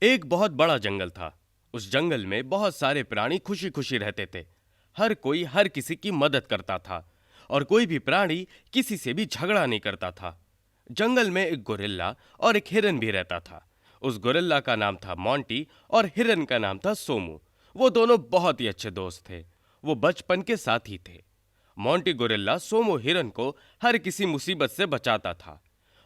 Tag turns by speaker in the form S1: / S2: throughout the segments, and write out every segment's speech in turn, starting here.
S1: एक बहुत बड़ा जंगल था। उस जंगल में बहुत सारे प्राणी खुशी खुशी रहते थे। हर कोई हर किसी की मदद करता था और कोई भी प्राणी किसी से भी झगड़ा नहीं करता था। जंगल में एक गोरिल्ला और एक हिरन भी रहता था। उस गोरिल्ला का नाम था मोंटी और हिरन का नाम था सोमू। वो दोनों बहुत ही अच्छे दोस्त थे। वो बचपन के साथी थे। मोंटी गोरिल्ला सोमो हिरन को हर किसी मुसीबत से बचाता था।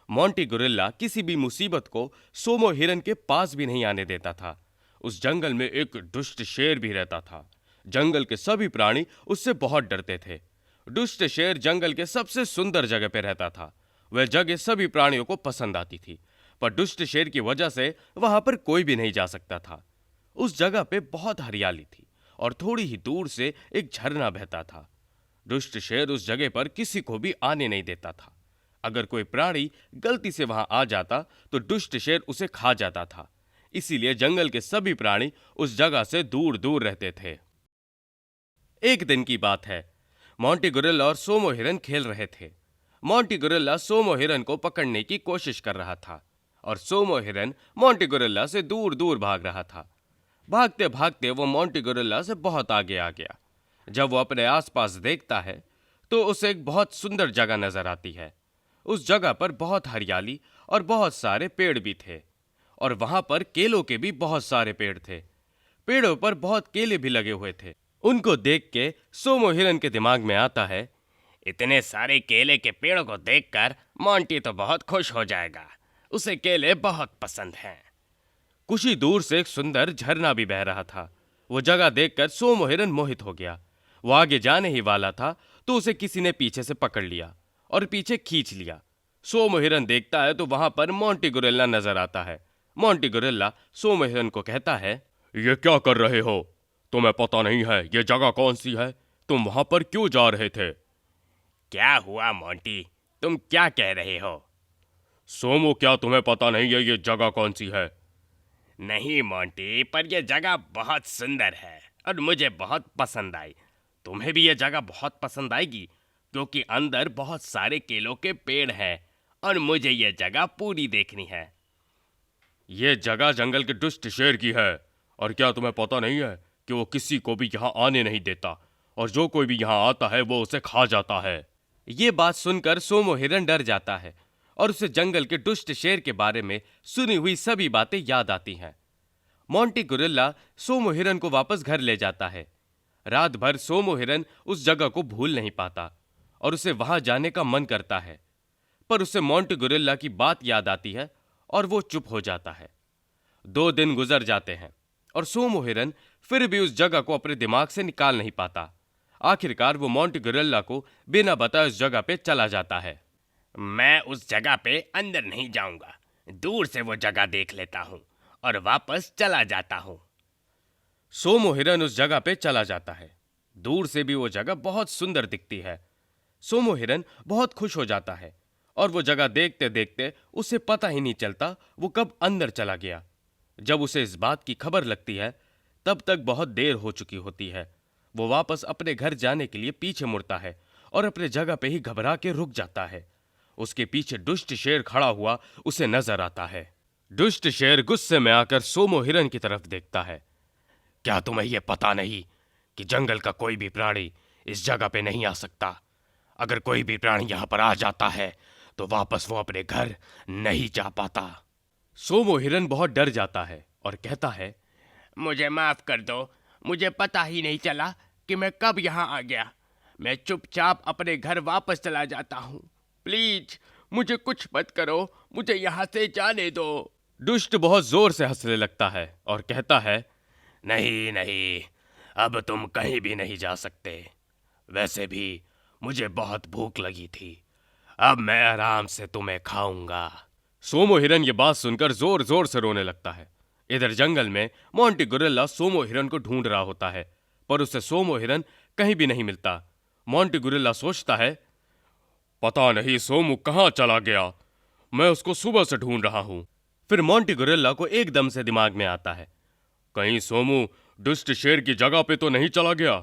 S1: मोंटी गोरिल्ला किसी भी मुसीबत को सोमो हिरन के पास भी नहीं आने देता था। उस जंगल में एक दुष्ट शेर भी रहता था। जंगल के सभी प्राणी उससे बहुत डरते थे। दुष्ट शेर जंगल के सबसे सुंदर जगह पे रहता था। वह जगह सभी प्राणियों को पसंद आती थी, पर दुष्ट शेर की वजह से वहां पर कोई भी नहीं जा सकता था। उस जगह पे बहुत हरियाली थी और थोड़ी ही दूर से एक झरना बहता था। दुष्ट शेर उस जगह पर किसी को भी आने नहीं देता था। अगर कोई प्राणी गलती से वहां आ जाता तो दुष्ट शेर उसे खा जाता था। इसीलिए जंगल के सभी प्राणी उस जगह से दूर दूर रहते थे। एक दिन की बात है। मोंटी गोरिल्ला और सोमो हिरन खेल रहे थे। मोंटी गोरिल्ला सोमो हिरन को पकड़ने की कोशिश कर रहा था और सोमो हिरन मोंटी गोरिल्ला से दूर दूर भाग रहा था। भागते भागते वो मोंटी गोरिल्ला से बहुत आगे आ गया। जब वो अपने आसपास देखता है तो उसे एक बहुत सुंदर जगह नजर आती है। उस जगह पर बहुत हरियाली और बहुत सारे पेड़ भी थे और वहां पर केलों के भी बहुत सारे पेड़ थे। पेड़ों पर बहुत केले भी लगे हुए थे। उनको देख के सोमो हिरन के दिमाग में आता है,
S2: इतने सारे केले के पेड़ों को देखकर मोंटी तो बहुत खुश हो जाएगा। उसे केले बहुत पसंद हैं।
S1: कुछ ही दूर से एक सुंदर झरना भी बह रहा था। वो जगह देखकर सोमो हिरन मोहित हो गया। वो आगे जाने ही वाला था तो उसे किसी ने पीछे से पकड़ लिया और पीछे खींच लिया। सोमो हिरन देखता है तो वहां पर मोंटी गोरिल्ला नजर आता है। मोंटी गोरिल्ला सोमो हिरन को कहता है, ये क्या कर रहे हो? तुम्हें पता नहीं है ये जगह कौन सी है? तुम वहां पर क्यों जा रहे थे?
S2: क्या हुआ मोंटी, तुम क्या कह रहे हो?
S1: सोमो, क्या तुम्हें पता नहीं है ये जगह कौन सी है?
S2: नहीं मोंटी, पर यह जगह बहुत सुंदर है और मुझे बहुत पसंद आई। तुम्हें भी यह जगह बहुत पसंद आएगी क्योंकि अंदर बहुत सारे केलों के पेड़ हैं और मुझे यह जगह पूरी देखनी है।
S1: ये जगह जंगल के दुष्ट शेर की है और क्या तुम्हें पता नहीं है कि वो किसी को भी यहाँ आने नहीं देता और जो कोई भी यहाँ आता है वो उसे खा जाता है। ये बात सुनकर सोमो हिरन डर जाता है और उसे जंगल के दुष्ट शेर के बारे में सुनी हुई सभी बातें याद आती हैं। मोंटी गोरिल्ला सोमो हिरन को वापस घर ले जाता है। रात भर सोमो हिरन उस जगह को भूल नहीं पाता और उसे वहां जाने का मन करता है, पर उसे मोंटी गोरिल्ला की बात याद आती है और वो चुप हो जाता है। 2 दिन गुजर जाते हैं और सोमो हिरन फिर भी उस जगह को अपने दिमाग से निकाल नहीं पाता। आखिरकार वो मोंटी गोरिल्ला को बिना बताए उस जगह पे चला जाता है।
S2: मैं उस जगह पे अंदर नहीं जाऊंगा, दूर से वो जगह देख लेता हूँ और वापस चला जाता हूँ।
S1: सोमो हिरन उस जगह पे चला जाता है। दूर से भी वो जगह बहुत सुंदर दिखती है। सोमो हिरन बहुत खुश हो जाता है और वो जगह देखते देखते उसे पता ही नहीं चलता वो कब अंदर चला गया। जब उसे इस बात की खबर लगती है तब तक बहुत देर हो चुकी होती है। वो वापस अपने घर जाने के लिए पीछे मुड़ता है और अपने जगह पे ही घबरा के रुक जाता है। उसके पीछे दुष्ट शेर खड़ा हुआ उसे नजर आता है। दुष्ट शेर गुस्से में आकर सोमो हिरन की तरफ देखता है। क्या तुम्हें यह पता नहीं कि जंगल का कोई भी प्राणी इस जगह पे नहीं आ सकता? अगर कोई भी प्राणी यहाँ पर आ जाता है तो वापस वो अपने घर नहीं जा पाता। सोमो हिरन बहुत डर जाता है और कहता है,
S2: मुझे माफ कर दो, मुझे पता ही नहीं चला कि मैं कब यहाँ आ गया। मैं चुपचाप अपने घर वापस चला जाता हूँ। प्लीज मुझे कुछ मत करो, मुझे यहाँ से जाने दो।
S1: दुष्ट बहुत जोर से हंसने लगता है और कहता है,
S2: नहीं नहीं, अब तुम कहीं भी नहीं जा सकते। वैसे भी मुझे बहुत भूख लगी थी, अब मैं आराम से तुम्हें खाऊंगा।
S1: सोमो हिरन ये बात सुनकर जोर जोर से रोने लगता है। इधर जंगल में मोंटी गोरिल्ला सोमो हिरन को ढूंढ रहा होता है, पर उसे सोमो हिरन कहीं भी नहीं मिलता। मोंटी गोरिल्ला सोचता है, पता नहीं सोमू कहाँ चला गया, मैं उसको सुबह से ढूंढ रहा हूं। फिर मोंटी गोरिल्ला को एकदम से दिमाग में आता है, कहीं सोमू दुष्ट शेर की जगह पे तो नहीं चला गया।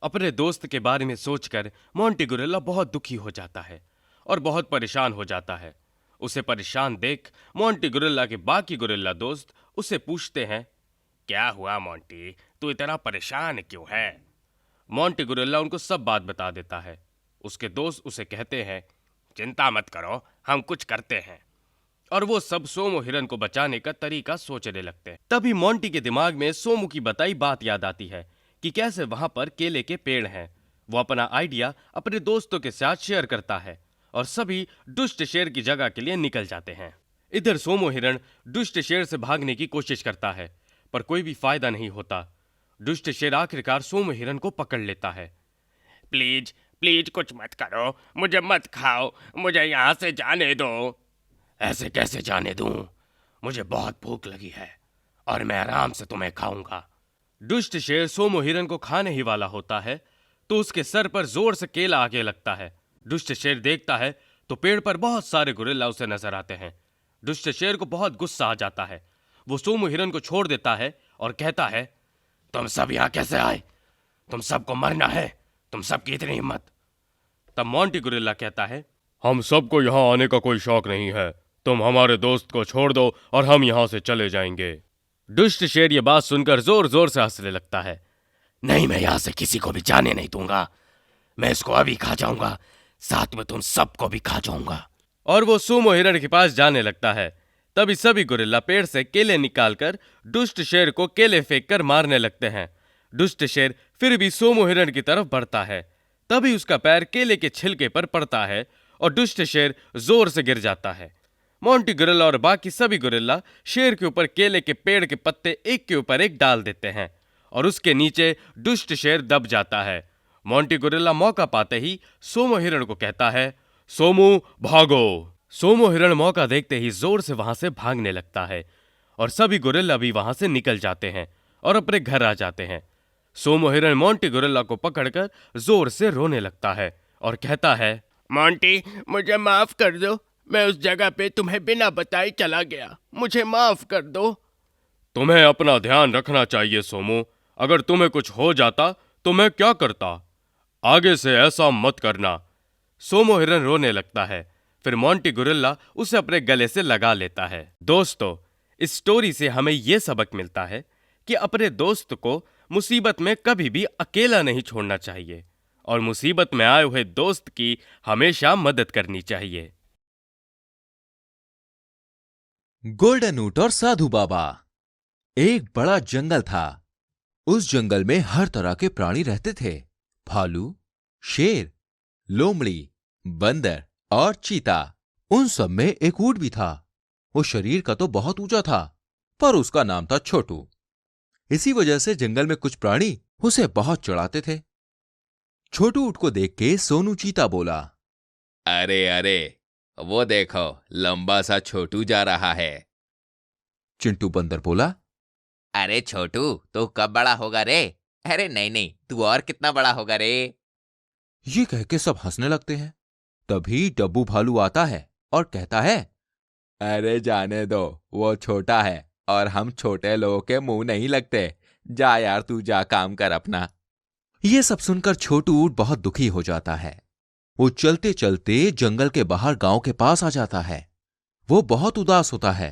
S1: अपने दोस्त के बारे में सोचकर मोंटी गोरिल्ला बहुत दुखी हो जाता है और बहुत परेशान हो जाता है। उसे परेशान देख मोंटी गोरिल्ला के बाकी गोरिल्ला दोस्त उससे पूछते हैं।
S2: क्या हुआ मोंटी, तू इतना परेशान क्यों है?
S1: मोंटी गुरिल्ला उनको सब बात बता देता है। उसके दोस्त उसे कहते हैं,
S2: चिंता मत करो, हम कुछ करते हैं।
S1: और वो सब सोमो हिरन को बचाने का तरीका सोचने लगते हैं। तभी मोंटी के दिमाग में सोमू की बताई बात याद आती है कि कैसे वहां पर केले के पेड़ हैं। वो अपना आइडिया अपने दोस्तों के साथ शेयर करता है और सभी दुष्ट शेर की जगह के लिए निकल जाते हैं। इधर सोमो हिरण दुष्ट शेर से भागने की कोशिश करता है, पर कोई भी फायदा नहीं होता। दुष्ट शेर आखिरकार सोमो हिरण को पकड़ लेता है।
S2: प्लीज प्लीज कुछ मत करो, मुझे मत खाओ, मुझे यहाँ से जाने दो। ऐसे कैसे जाने दूं? मुझे बहुत भूख लगी है और मैं आराम से तुम्हें खाऊंगा।
S1: दुष्ट शेर सोमो हिरन को खाने ही वाला होता है तो उसके सर पर जोर से केला आगे लगता है। दुष्ट शेर देखता है तो पेड़ पर बहुत सारे गुरिल्ला उसे नजर आते हैं। दुष्ट शेर को बहुत गुस्सा आ जाता है। वो सोमो हिरन को छोड़ देता है और कहता है,
S2: तुम सब यहाँ कैसे आए? तुम सबको मरना है, तुम सबकी इतनी हिम्मत?
S1: तब मोंटी गुरिल्ला कहता है, हम सबको यहाँ आने का कोई शौक नहीं है, तुम हमारे दोस्त को छोड़ दो और हम यहाँ से चले जाएंगे। दुष्ट शेर ये बात सुनकर जोर जोर से हंसने लगता है।
S2: नहीं, मैं यहाँ से किसी को भी जाने नहीं दूंगा, मैं इसको अभी खा जाऊंगा, साथ में तुम सबको भी खा जाऊंगा।
S1: और वो सोमो हिरण के पास जाने लगता है। तभी सभी गुरिल्ला पेड़ से केले निकालकर दुष्ट शेर को केले फेंककर मारने लगते हैं। दुष्ट शेर फिर भी सोमो हिरण की तरफ बढ़ता है। तभी उसका पैर केले के छिलके पर पड़ता है और दुष्ट शेर जोर से गिर जाता है। मोंटी गुरिल्ला और बाकी सभी गुरिल्ला शेर के ऊपर केले के पेड़ के पत्ते एक के ऊपर एक डाल देते हैं और उसके नीचे दुष्ट शेर दब जाता है। मोंटी गुरिल्ला मौका पाते ही सोमो हिरण को कहता है, सोमू भागो। सोमो हिरण मौका देखते ही जोर से वहां से भागने लगता है और सभी गुरिल्ला भी वहां से निकल जाते हैं और अपने घर आ जाते हैं। सोमो हिरण मोंटी गुरिल्ला को पकड़कर जोर से रोने लगता है और कहता है,
S2: मोंटी, मुझे माफ कर दो, मैं उस जगह पे तुम्हें बिना बताए चला गया, मुझे माफ कर दो।
S1: तुम्हें अपना ध्यान रखना चाहिए सोमो, अगर तुम्हें कुछ हो जाता तो मैं क्या करता? आगे से ऐसा मत करना। सोमो हिरन रोने लगता है। फिर मोंटी गुरिल्ला उसे अपने गले से लगा लेता है। दोस्तों, इस स्टोरी से हमें यह सबक मिलता है कि अपने दोस्त को मुसीबत में कभी भी अकेला नहीं छोड़ना चाहिए और मुसीबत में आए हुए दोस्त की हमेशा मदद करनी चाहिए।
S3: गोल्डन ऊंट और साधु बाबा। एक बड़ा जंगल था। उस जंगल में हर तरह के प्राणी रहते थे। भालू, शेर, लोमड़ी, बंदर और चीता। उन सब में एक ऊंट भी था। वो शरीर का तो बहुत ऊंचा था, पर उसका नाम था छोटू। इसी वजह से जंगल में कुछ प्राणी उसे बहुत चिढ़ाते थे। छोटू ऊंट को देख के सोनू चीता बोला, अरे अरे, वो देखो, लंबा सा छोटू जा रहा है। चिंटू बंदर बोला,
S4: अरे छोटू, तो कब बड़ा होगा रे? अरे नहीं नहीं, तू और कितना बड़ा होगा रे?
S3: ये कह के सब हंसने लगते हैं। तभी डब्बू भालू आता है और कहता है, अरे जाने दो, वो छोटा है और हम छोटे लोगों के मुंह नहीं लगते। जा यार, तू जा काम कर अपना। ये सब सुनकर छोटू ऊंट बहुत दुखी हो जाता है। वो चलते चलते जंगल के बाहर गांव के पास आ जाता है। वो बहुत उदास होता है।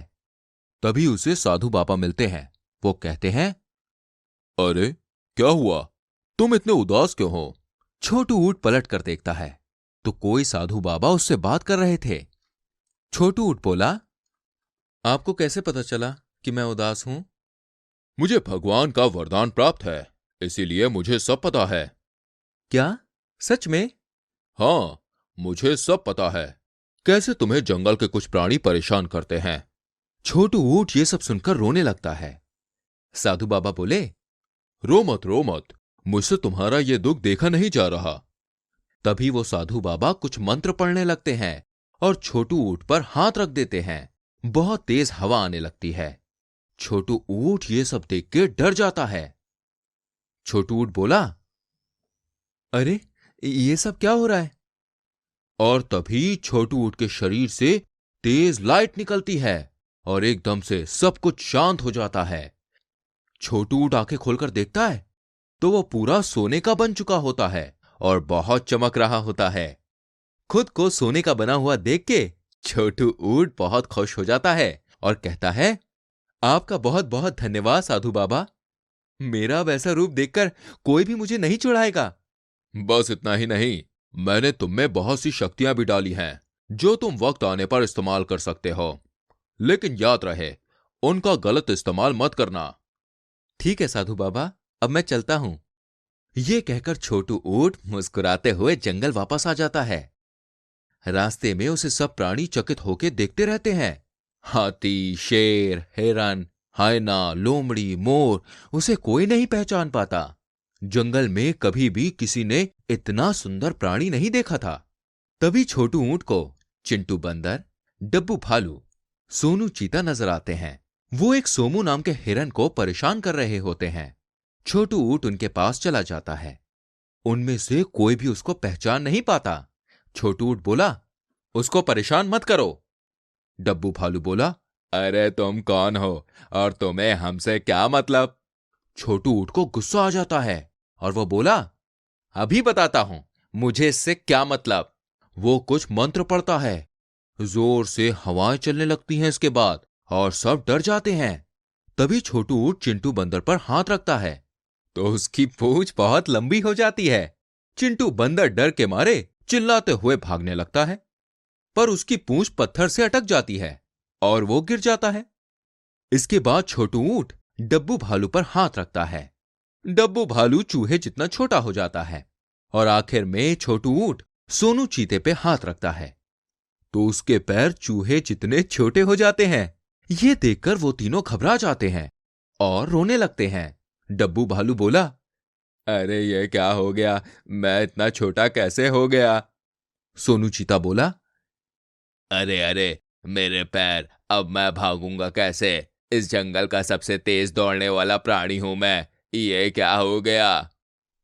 S3: तभी उसे साधु बाबा मिलते हैं। वो कहते हैं, अरे क्या हुआ, तुम इतने उदास क्यों हो? छोटू ऊंट पलट कर देखता है तो कोई साधु बाबा उससे बात कर रहे थे। छोटू ऊंट बोला, आपको कैसे पता चला कि मैं उदास हूं? मुझे भगवान का वरदान प्राप्त है, इसीलिए मुझे सब पता है। क्या, सच में? हाँ, मुझे सब पता है, कैसे तुम्हें जंगल के कुछ प्राणी परेशान करते हैं। छोटू ऊंट ये सब सुनकर रोने लगता है। साधु बाबा बोले, रो मत, मुझसे तुम्हारा ये दुख देखा नहीं जा रहा। तभी वो साधु बाबा कुछ मंत्र पढ़ने लगते हैं और छोटू ऊंट पर हाथ रख देते हैं। बहुत तेज हवा आने लगती है। छोटू ऊंट ये सब देख के डर जाता है। छोटू ऊंट बोला, अरे ये सब क्या हो रहा है? और तभी छोटू ऊंट के शरीर से तेज लाइट निकलती है और एकदम से सब कुछ शांत हो जाता है। छोटू ऊंट आंखें खोलकर देखता है तो वो पूरा सोने का बन चुका होता है और बहुत चमक रहा होता है। खुद को सोने का बना हुआ देख के छोटू ऊंट बहुत खुश हो जाता है और कहता है, आपका बहुत बहुत धन्यवाद साधु बाबा। मेरा वैसा रूप देखकर कोई भी मुझे नहीं छुड़ाएगा। बस इतना ही नहीं, मैंने तुम में बहुत सी शक्तियां भी डाली हैं जो तुम वक्त आने पर इस्तेमाल कर सकते हो, लेकिन याद रहे उनका गलत इस्तेमाल मत करना। ठीक है साधु बाबा, अब मैं चलता हूं। ये कहकर छोटू ऊंट मुस्कुराते हुए जंगल वापस आ जाता है। रास्ते में उसे सब प्राणी चकित होकर देखते रहते हैं। हाथी, शेर, हिरन, हायना, लोमड़ी, मोर, उसे कोई नहीं पहचान पाता। जंगल में कभी भी किसी ने इतना सुंदर प्राणी नहीं देखा था। तभी छोटू ऊंट को चिंटू बंदर, डब्बू भालू, सोनू चीता नजर आते हैं। वो एक सोमू नाम के हिरन को परेशान कर रहे होते हैं। छोटू ऊंट उनके पास चला जाता है। उनमें से कोई भी उसको पहचान नहीं पाता। छोटू ऊंट बोला, उसको परेशान मत करो। डब्बू भालू बोला, अरे तुम कौन हो और तुम्हें हमसे क्या मतलब? छोटू ऊंट को गुस्सा आ जाता है और वो बोला, अभी बताता हूं मुझे इससे क्या मतलब। वो कुछ मंत्र पढ़ता है। जोर से हवाएं चलने लगती हैं इसके बाद और सब डर जाते हैं। तभी छोटू ऊंट चिंटू बंदर पर हाथ रखता है तो उसकी पूंछ बहुत लंबी हो जाती है। चिंटू बंदर डर के मारे चिल्लाते हुए भागने लगता है, पर उसकी पूंछ पत्थर से अटक जाती है और वो गिर जाता है। इसके बाद छोटू ऊंट डब्बू भालू पर हाथ रखता है। डब्बू भालू चूहे जितना छोटा हो जाता है और आखिर में छोटू ऊंट सोनू चीते पे हाथ रखता है तो उसके पैर चूहे जितने छोटे हो जाते हैं। ये देखकर वो तीनों घबरा जाते हैं और रोने लगते हैं। डब्बू भालू बोला, अरे ये क्या हो गया, मैं इतना छोटा कैसे हो गया? सोनू चीता बोला, अरे अरे मेरे पैर, अब मैं भागूंगा कैसे? इस जंगल का सबसे तेज दौड़ने वाला प्राणी हूं मैं, ये क्या हो गया?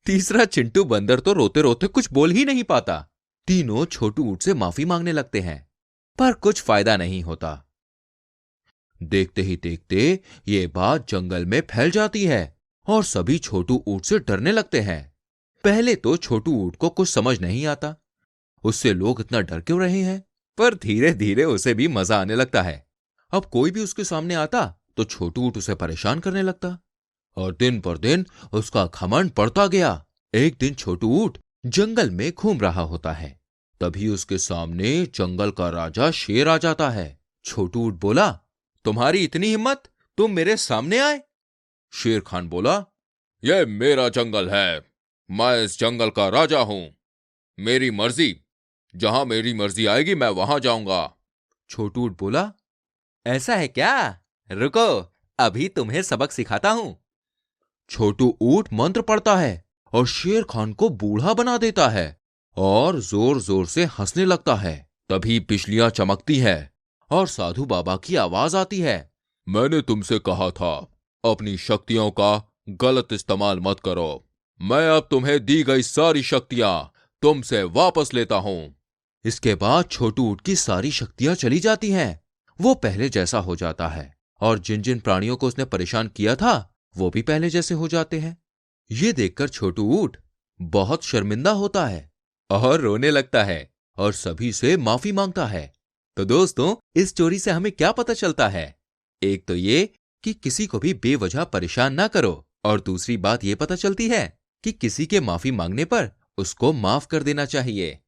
S3: तीसरा चिंटू बंदर तो रोते रोते कुछ बोल ही नहीं पाता। तीनों छोटू ऊंट से माफी मांगने लगते हैं, पर कुछ फायदा नहीं होता। देखते ही देखते ये बात जंगल में फैल जाती है और सभी छोटू ऊंट से डरने लगते हैं। पहले तो छोटू ऊंट को कुछ समझ नहीं आता, उससे लोग इतना डर क्यों रहे हैं, पर धीरे धीरे उसे भी मजा आने लगता है। अब कोई भी उसके सामने आता तो छोटू ऊंट उसे परेशान करने लगता और दिन पर दिन उसका घमंड बढ़ता गया। एक दिन छोटू ऊंट जंगल में घूम रहा होता है, तभी उसके सामने जंगल का राजा शेर आ जाता है। छोटू ऊंट बोला, तुम्हारी इतनी हिम्मत, तुम मेरे सामने आए? शेर खान बोला, यह मेरा जंगल है, मैं इस जंगल का राजा हूं, मेरी मर्जी, जहां मेरी मर्जी आएगी मैं वहां जाऊंगा। छोटू ऊंट बोला, ऐसा है क्या? रुको, अभी तुम्हें सबक सिखाता हूं। छोटू ऊंट मंत्र पढ़ता है और शेर खान को बूढ़ा बना देता है और जोर जोर से हंसने लगता है। तभी बिजलियां चमकती है और साधु बाबा की आवाज आती है, मैंने तुमसे कहा था अपनी शक्तियों का गलत इस्तेमाल मत करो। मैं अब तुम्हें दी गई सारी शक्तियां तुमसे वापस लेता हूं। इसके बाद छोटू ऊंट की सारी शक्तियां चली जाती हैं। वो पहले जैसा हो जाता है और जिन जिन प्राणियों को उसने परेशान किया था वो भी पहले जैसे हो जाते हैं। ये देखकर छोटू ऊंट बहुत शर्मिंदा होता है और रोने लगता है और सभी से माफी मांगता है। तो दोस्तों, इस स्टोरी से हमें क्या पता चलता है? एक तो ये कि किसी को भी बेवजह परेशान ना करो, और दूसरी बात ये पता चलती है कि किसी के माफी मांगने पर उसको माफ कर देना चाहिए।